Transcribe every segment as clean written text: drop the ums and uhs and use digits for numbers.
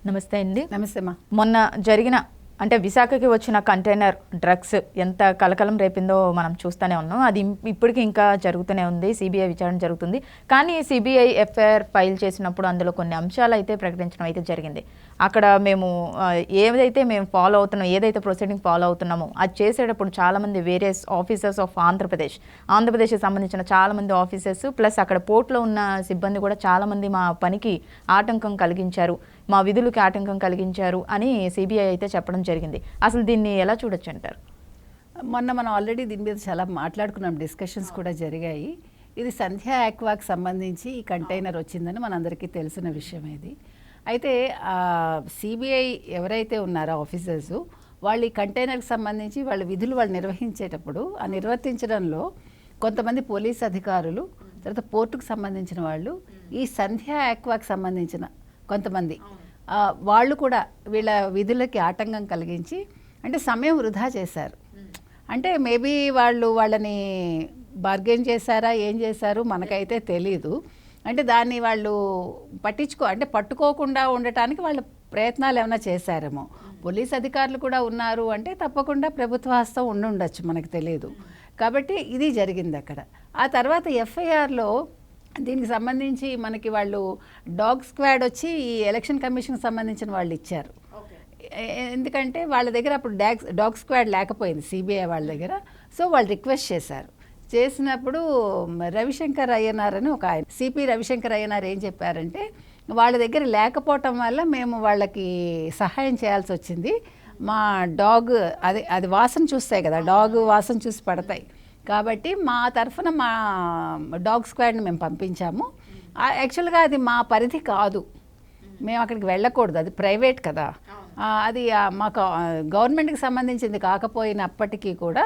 నమస్తే అండి. నమస్తే అమ్మా. మొన్న జరిగిన అంటే విశాఖకి వచ్చిన కంటైనర్ డ్రగ్స్ ఎంత కలకలం రేపిందో మనం చూస్తూనే ఉన్నాం. అది ఇప్పటికీ ఇంకా జరుగుతూనే ఉంది. సిబిఐ విచారణ జరుగుతుంది. కానీ సిబిఐ ఎఫ్ఐఆర్ ఫైల్ చేసినప్పుడు అందులో కొన్ని అంశాలు అయితే ప్రకటించడం అయితే జరిగింది. అక్కడ మేము ఏదైతే మేము ఫాలో అవుతున్నాం, ఏదైతే ప్రొసీడింగ్ ఫాలో అవుతున్నామో అది చేసేటప్పుడు చాలామంది వేరియస్ ఆఫీసర్స్ ఆఫ్ ఆంధ్రప్రదేశ్కి సంబంధించిన చాలామంది ఆఫీసర్స్ ప్లస్ అక్కడ పోర్ట్లో ఉన్న సిబ్బంది కూడా చాలామంది మా పనికి ఆటంకం కలిగించారు, మా విధులకు ఆటంకం కలిగించారు అని సిబిఐ అయితే చెప్పడం జరిగింది. అసలు దీన్ని ఎలా చూడొచ్చు అంటారు? మొన్న మనం ఆల్రెడీ దీని మీద చాలా మాట్లాడుకున్నాం, డిస్కషన్స్ కూడా జరిగాయి. ఇది సంధ్యా ఆక్వాకి సంబంధించి ఈ కంటైనర్ వచ్చిందని మనందరికీ తెలిసిన విషయం ఇది. అయితే సిబిఐ ఎవరైతే ఉన్నారో ఆఫీసర్స్, వాళ్ళు ఈ కంటైనర్కి సంబంధించి వాళ్ళ విధులు వాళ్ళు నిర్వహించేటప్పుడు ఆ నిర్వర్తించడంలో కొంతమంది పోలీస్ అధికారులు, తర్వాత పోర్టుకు సంబంధించిన వాళ్ళు, ఈ సంధ్యా ఆక్వాకి సంబంధించిన కొంతమంది వాళ్ళు కూడా వీళ్ళ విధులకి ఆటంకం కలిగించి అంటే సమయం వృధా చేశారు. అంటే మేబీ వాళ్ళని బార్గెన్ చేశారా, ఏం చేశారు మనకైతే తెలీదు. అంటే దాన్ని వాళ్ళు పట్టుకోకుండా ఉండటానికి వాళ్ళ ప్రయత్నాలు ఏమైనా చేశారేమో. పోలీస్ అధికారులు కూడా ఉన్నారు అంటే తప్పకుండా ప్రభుత్వ హస్తం ఉండొచ్చు, మనకు తెలియదు. కాబట్టి ఇది జరిగింది అక్కడ. ఆ తర్వాత ఎఫ్ఐఆర్లో దీనికి సంబంధించి మనకి వాళ్ళు డాగ్ స్క్వాడ్ వచ్చి ఈ ఎలక్షన్ కమిషన్కి సంబంధించిన వాళ్ళు ఇచ్చారు. ఎందుకంటే వాళ్ళ దగ్గర అప్పుడు డాగ్ స్క్వాడ్ లేకపోయింది సిబిఐ వాళ్ళ దగ్గర. సో వాళ్ళు రిక్వెస్ట్ చేసినప్పుడు రవిశంకర్ అయ్యనార్ అని ఒక ఆయన, సిపి రవిశంకర్ అయ్యనార్ ఏం చెప్పారంటే, వాళ్ళ దగ్గర లేకపోవటం వల్ల మేము వాళ్ళకి సహాయం చేయాల్సి వచ్చింది. మా డాగ్ అది వాసన చూస్తాయి కదా, డాగ్ వాసన చూసి పడతాయి కాబట్టి మా తరఫున మా డాగ్ స్క్వాడ్ని మేము పంపించాము. యాక్చువల్గా అది మా పరిధి కాదు, మేము అక్కడికి వెళ్ళకూడదు, అది ప్రైవేట్ కదా. అది మాకు గవర్నమెంట్కి సంబంధించింది కాకపోయినప్పటికీ కూడా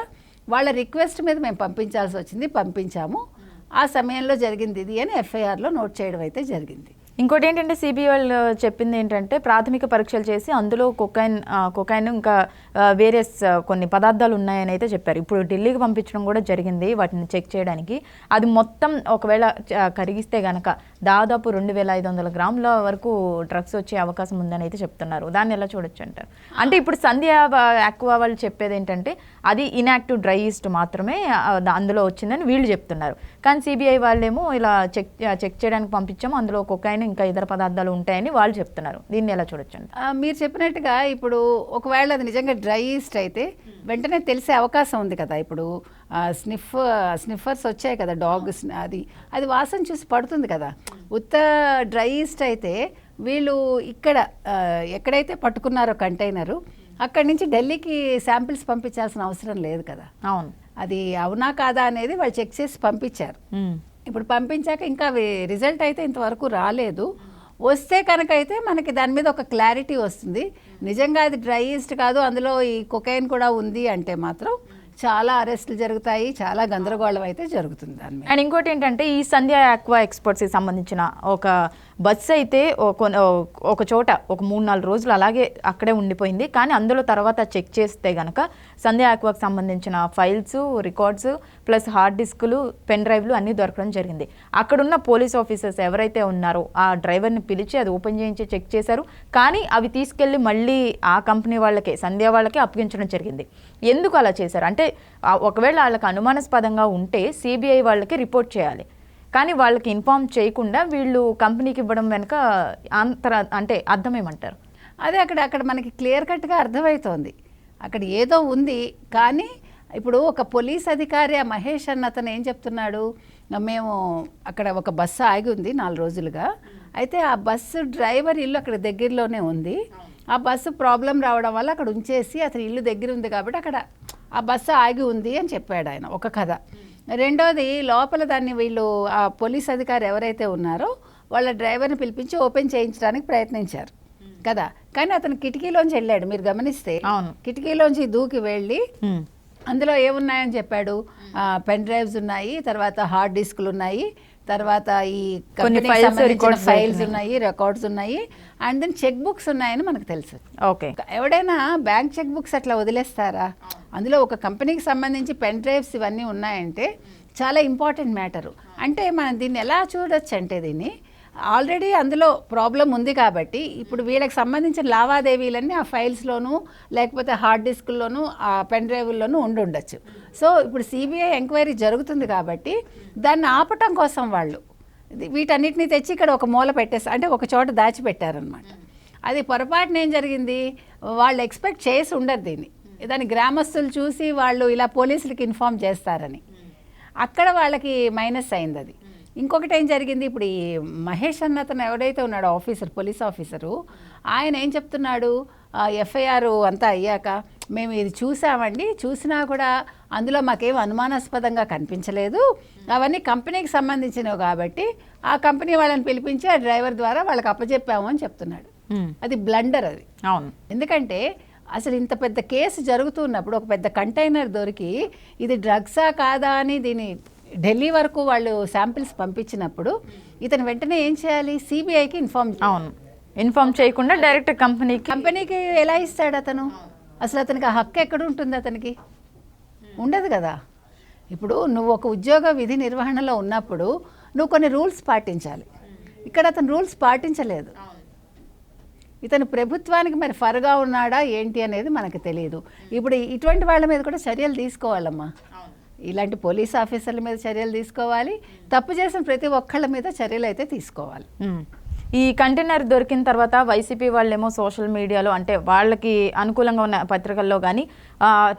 వాళ్ళ రిక్వెస్ట్ మీద మేము పంపించాల్సి వచ్చింది, పంపించాము. ఆ సమయంలో జరిగింది ఇది అని ఎఫ్ఐఆర్లో నోట్ చేయడం అయితే జరిగింది. ఇంకోటి ఏంటంటే సిబిఐ వాళ్ళు చెప్పింది ఏంటంటే ప్రాథమిక పరీక్షలు చేసి అందులో కొకైన్ ఇంకా వేరియస్ కొన్ని పదార్థాలు ఉన్నాయని అయితే చెప్పారు. ఇప్పుడు ఢిల్లీకి పంపించడం కూడా జరిగింది వాటిని చెక్ చేయడానికి. అది మొత్తం ఒకవేళ కరిగిస్తే గనక దాదాపు 2500 గ్రాముల వరకు డ్రగ్స్ వచ్చే అవకాశం ఉందని అయితే చెప్తున్నారు. దాన్ని ఎలా చూడొచ్చు అంటారు? అంటే ఇప్పుడు సంధ్యా ఆక్వా వాళ్ళు చెప్పేది ఏంటంటే అది ఇన్యాక్టివ్ డ్రై ఈస్ట్ మాత్రమే అందులో వచ్చిందని వీళ్ళు చెప్తున్నారు. కానీ సిబిఐ వాళ్ళేమో ఇలా చెక్ చేయడానికి పంపించాము, అందులో కొకైన్ ఇంకా ఇతర పదార్థాలు ఉంటాయని వాళ్ళు చెప్తున్నారు. దీన్ని ఎలా చూడొచ్చు? మీరు చెప్పినట్టుగా ఇప్పుడు ఒకవేళ అది నిజంగా డ్రై ఈస్ట్ అయితే వెంటనే తెలిసే అవకాశం ఉంది కదా. ఇప్పుడు స్నిఫర్స్ వచ్చాయి కదా, డాగ్ అది వాసన చూసి పడుతుంది కదా. ఉత్త డ్రై ఈస్ట్ అయితే వీళ్ళు ఎక్కడైతే పట్టుకున్నారో కంటైనరు, అక్కడి నుంచి ఢిల్లీకి శాంపిల్స్ పంపించాల్సిన అవసరం లేదు కదా. అవును, అది అవునా కాదా అనేది వాళ్ళు చెక్ చేసి పంపించారు. ఇప్పుడు పంపించాక ఇంకా రిజల్ట్ అయితే ఇంతవరకు రాలేదు. వస్తే కనుక అయితే మనకి దాని మీద ఒక క్లారిటీ వస్తుంది. నిజంగా అది డ్రై ఈస్ట్ కాదు, అందులో ఈ కొకైన్ కూడా ఉంది అంటే మాత్రం చాలా అరెస్టులు జరుగుతాయి, చాలా గందరగోళం అయితే జరుగుతుంది దాని మీద. అండ్ ఇంకోటి ఏంటంటే ఈ సంధ్యా ఆక్వా ఎక్స్పోర్ట్స్కి సంబంధించిన ఒక బస్సు అయితే ఒక చోట ఒక 3-4 రోజులు అలాగే అక్కడే ఉండిపోయింది. కానీ అందులో తర్వాత చెక్ చేస్తే కనుక సంధ్యా ఆక్వాకి సంబంధించిన ఫైల్స్, రికార్డ్స్ ప్లస్ హార్డ్ డిస్కులు, పెన్ డ్రైవ్లు అన్నీ దొరకడం జరిగింది. అక్కడున్న పోలీస్ ఆఫీసర్స్ ఎవరైతే ఉన్నారో ఆ డ్రైవర్ని పిలిచి అది ఓపెన్ చేయించి చెక్ చేశారు. కానీ అవి తీసుకెళ్ళి మళ్ళీ ఆ కంపెనీ వాళ్ళకే, సంధ్యా వాళ్ళకే అప్పగించడం జరిగింది. ఎందుకు అలా చేశారు అంటే ఒకవేళ వాళ్ళకి అనుమానాస్పదంగా ఉంటే సిబిఐ వాళ్ళకి రిపోర్ట్ చేయాలి. కానీ వాళ్ళకి ఇన్ఫార్మ్ చేయకుండా వీళ్ళు కంపెనీకి ఇవ్వడం వెనుక అంటే అర్థం ఏమంటారు? అదే అక్కడ మనకి క్లియర్ కట్గా అర్థమవుతోంది, అక్కడ ఏదో ఉంది. కానీ ఇప్పుడు ఒక పోలీస్ అధికారి ఆ మహేష్ అన్న అతను ఏం చెప్తున్నాడు, మేము అక్కడ ఒక బస్సు ఆగి ఉంది 4 రోజులుగా, అయితే ఆ బస్సు డ్రైవర్ ఇల్లు అక్కడ దగ్గరలోనే ఉంది, ఆ బస్సు ప్రాబ్లం రావడం వల్ల అక్కడ ఉంచేసి అతని ఇల్లు దగ్గర ఉంది కాబట్టి అక్కడ ఆ బస్సు ఆగి ఉంది అని చెప్పాడు ఆయన, ఒక కథ. రెండోది లోపల దాన్ని వీళ్ళు ఆ పోలీస్ అధికారి ఎవరైతే ఉన్నారో వాళ్ళ డ్రైవర్ని పిలిపించి ఓపెన్ చేయించడానికి ప్రయత్నించారు కదా. కానీ అతను కిటికీలోంచి వెళ్ళాడు, మీరు గమనిస్తే కిటికీలోంచి దూకి వెళ్ళి అందులో ఏమున్నాయని చెప్పాడు, పెన్ డ్రైవ్స్ ఉన్నాయి, తర్వాత హార్డ్ డిస్క్లు ఉన్నాయి, తర్వాత ఈ ఫైల్స్ ఉన్నాయి, రికార్డ్స్ ఉన్నాయి, అండ్ దెన్ చెక్ బుక్స్ ఉన్నాయని మనకు తెలుసు. ఓకే, ఎవడైనా బ్యాంక్ చెక్ బుక్స్ అట్లా వదిలేస్తారా? అందులో ఒక కంపెనీకి సంబంధించి పెన్ డ్రైవ్స్ ఇవన్నీ ఉన్నాయంటే చాలా ఇంపార్టెంట్ మ్యాటరు. అంటే మనం దీన్ని ఎలా చూడొచ్చు అంటే దీన్ని ఆల్రెడీ అందులో ప్రాబ్లం ఉంది కాబట్టి ఇప్పుడు వీళ్ళకి సంబంధించిన లావాదేవీలన్నీ ఆ ఫైల్స్లోనూ లేకపోతే హార్డ్ డిస్క్లోనూ ఆ పెన్ డ్రైవ్ల్లోనూ ఉండొచ్చు. సో ఇప్పుడు సిబిఐ ఎంక్వైరీ జరుగుతుంది కాబట్టి దాన్ని ఆపటం కోసం వాళ్ళు వీటన్నిటిని తెచ్చి ఇక్కడ ఒక మూల పెట్టేస్తారు, అంటే ఒక చోట దాచిపెట్టారనమాట. అది పొరపాటున ఏం జరిగింది, వాళ్ళు ఎక్స్పెక్ట్ చేసి ఉండరు దీన్ని. దాని గ్రామస్తులు చూసి వాళ్ళు ఇలా పోలీసులకి ఇన్ఫార్మ్ చేస్తారని అక్కడ వాళ్ళకి మైనస్ అయింది అది. ఇంకొకటి ఏం జరిగింది, ఇప్పుడు ఈ మహేష్ అన్న అతను ఎవడైతే ఉన్నాడో ఆఫీసర్, పోలీస్ ఆఫీసరు, ఆయన ఏం చెప్తున్నాడు, ఎఫ్ఐఆర్ అంతా అయ్యాక మేము ఇది చూసామండి, చూసినా కూడా అందులో మాకేం అనుమానాస్పదంగా కనిపించలేదు, అవన్నీ కంపెనీకి సంబంధించినవి కాబట్టి ఆ కంపెనీ వాళ్ళని పిలిపించి ఆ డ్రైవర్ ద్వారా వాళ్ళకి అప్పచెప్పాము అని చెప్తున్నాడు. అది బ్లండర్ అది. అవును, ఎందుకంటే అసలు ఇంత పెద్ద కేసు జరుగుతున్నప్పుడు ఒక పెద్ద కంటైనర్ దొరికి ఇది డ్రగ్సా కాదా అని దీని ఢిల్లీ వరకు వాళ్ళు శాంపిల్స్ పంపించినప్పుడు ఇతను వెంటనే ఏం చేయాలి, సిబిఐకి ఇన్ఫార్మ్ చేయకుండా డైరెక్ట్ కంపెనీకి ఎలా ఇస్తాడు అతను? అసలు అతనికి ఆ హక్కు ఎక్కడ ఉంటుంది? అతనికి ఉండదు కదా. ఇప్పుడు నువ్వు ఒక ఉద్యోగ విధి నిర్వహణలో ఉన్నప్పుడు నువ్వు కొన్ని రూల్స్ పాటించాలి. ఇక్కడ అతను రూల్స్ పాటించలేదు. ఇతను ప్రభుత్వానికి మరి ఫర్గా ఉన్నాడా ఏంటి అనేది మనకు తెలియదు. ఇప్పుడు ఇటువంటి వాళ్ళ మీద కూడా చర్యలు తీసుకోవాలమ్మా. ఇలాంటి పోలీస్ ఆఫీసర్ల మీద చర్యలు తీసుకోవాలి, తప్పు చేసిన ప్రతి ఒక్కళ్ళ మీద చర్యలు అయితే తీసుకోవాలి. ఈ కంటైనర్ దొరికిన తర్వాత వైసీపీ వాళ్ళేమో సోషల్ మీడియాలో, అంటే వాళ్ళకి అనుకూలంగా ఉన్న పత్రికల్లో కానీ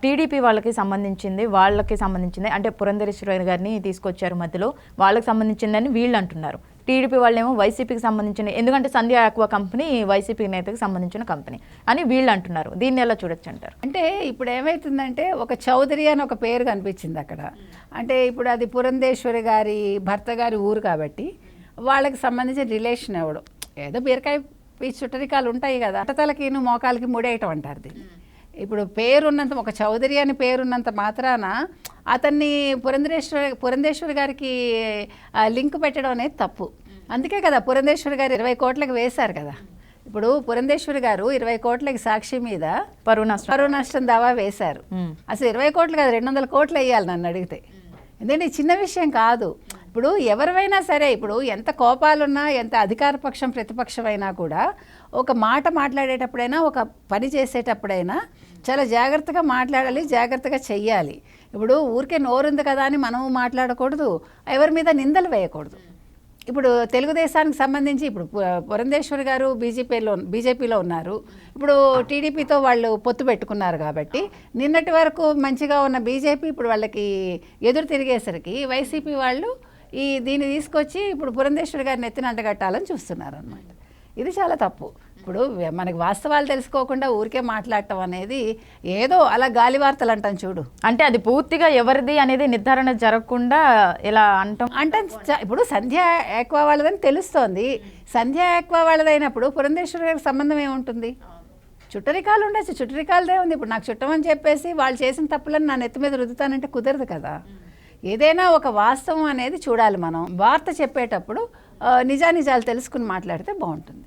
టీడీపీ వాళ్ళకి సంబంధించింది అంటే పురంధరేశ్వరి గారిని తీసుకొచ్చారు మధ్యలో, వాళ్ళకి సంబంధించిందని వీళ్ళు అంటున్నారు. టీడీపీ వాళ్ళేమో వైసీపీకి సంబంధించిన, ఎందుకంటే సంధ్య ఆక్వా కంపెనీ వైసీపీ నేతకి సంబంధించిన కంపెనీ అని వీళ్ళు అంటున్నారు. దీన్ని ఎలా చూడొచ్చు అంటారు? అంటే ఇప్పుడు ఏమవుతుందంటే ఒక చౌదరి అని ఒక పేరు కనిపించింది అక్కడ. అంటే ఇప్పుడు అది పురంధేశ్వరి గారి భర్త గారి ఊరు కాబట్టి వాళ్ళకి సంబంధించిన రిలేషన్ ఎవడు, ఏదో బీరకాయ పీచు చుట్టరికాలు ఉంటాయి కదా, అట్టతలకిను మోకాలకి ముడేయటం అంటారు దీన్ని. ఇప్పుడు పేరున్నంత, ఒక చౌదరి అని పేరున్నంత మాత్రాన అతన్ని పురంధేశ్వరి గారికి లింక్ పెట్టడం అనేది తప్పు. అందుకే కదా పురంధేశ్వరి గారు 20 కోట్లకి వేశారు కదా. ఇప్పుడు పురంధేశ్వరి గారు 20 కోట్లకి సాక్షి మీద పరువు నష్టం దావా వేశారు. అసలు 20 కోట్లు కాదు, 200 కోట్లు వేయాలి నన్ను అడిగితే. ఎందుకంటే చిన్న విషయం కాదు. ఇప్పుడు ఎవరివైనా సరే, ఇప్పుడు ఎంత కోపాలున్నా, ఎంత అధికార పక్షం ప్రతిపక్షమైనా కూడా ఒక మాట మాట్లాడేటప్పుడైనా, ఒక పని చేసేటప్పుడైనా చాలా జాగ్రత్తగా మాట్లాడాలి, జాగ్రత్తగా చెయ్యాలి. ఇప్పుడు ఊరికే నోరుంది కదా అని మనము మాట్లాడకూడదు, ఎవరి మీద నిందలు వేయకూడదు. ఇప్పుడు తెలుగుదేశానికి సంబంధించి ఇప్పుడు పురంధేశ్వరి గారు బీజేపీలో ఉన్నారు, ఇప్పుడు టీడీపీతో వాళ్ళు పొత్తు పెట్టుకున్నారు కాబట్టి నిన్నటి వరకు మంచిగా ఉన్న బీజేపీ ఇప్పుడు వాళ్ళకి ఎదురు తిరిగేసరికి వైసీపీ వాళ్ళు దీన్ని తీసుకొచ్చి ఇప్పుడు పురంధేశ్వరి గారిని ఎత్తిన అంటగట్టాలని చూస్తున్నారు అన్నమాట. ఇది చాలా తప్పు. ఇప్పుడు మనకి వాస్తవాలు తెలుసుకోకుండా ఊరికే మాట్లాడటం అనేది ఏదో అలా గాలి వార్తలు అంటాం చూడు, అంటే అది పూర్తిగా ఎవరిది అనేది నిర్ధారణ జరగకుండా ఇలా అంటే ఇప్పుడు సంధ్య ఆక్వా వాళ్ళదని తెలుస్తోంది. సంధ్య ఆక్వా వాళ్ళదైనప్పుడు పురంధేశ్వరి గారికి సంబంధం ఏముంటుంది? చుట్టరికాలు ఉండొచ్చు, చుట్టరికాలదే ఉంది. ఇప్పుడు నాకు చుట్టమని చెప్పేసి వాళ్ళు చేసిన తప్పులను నా నెత్తి మీద రుద్దుతానంటే కుదరదు కదా. ఏదైనా ఒక వాస్తవం అనేది చూడాలి. మనం వార్త చెప్పేటప్పుడు నిజానిజాలు తెలుసుకుని మాట్లాడితే బాగుంటుంది.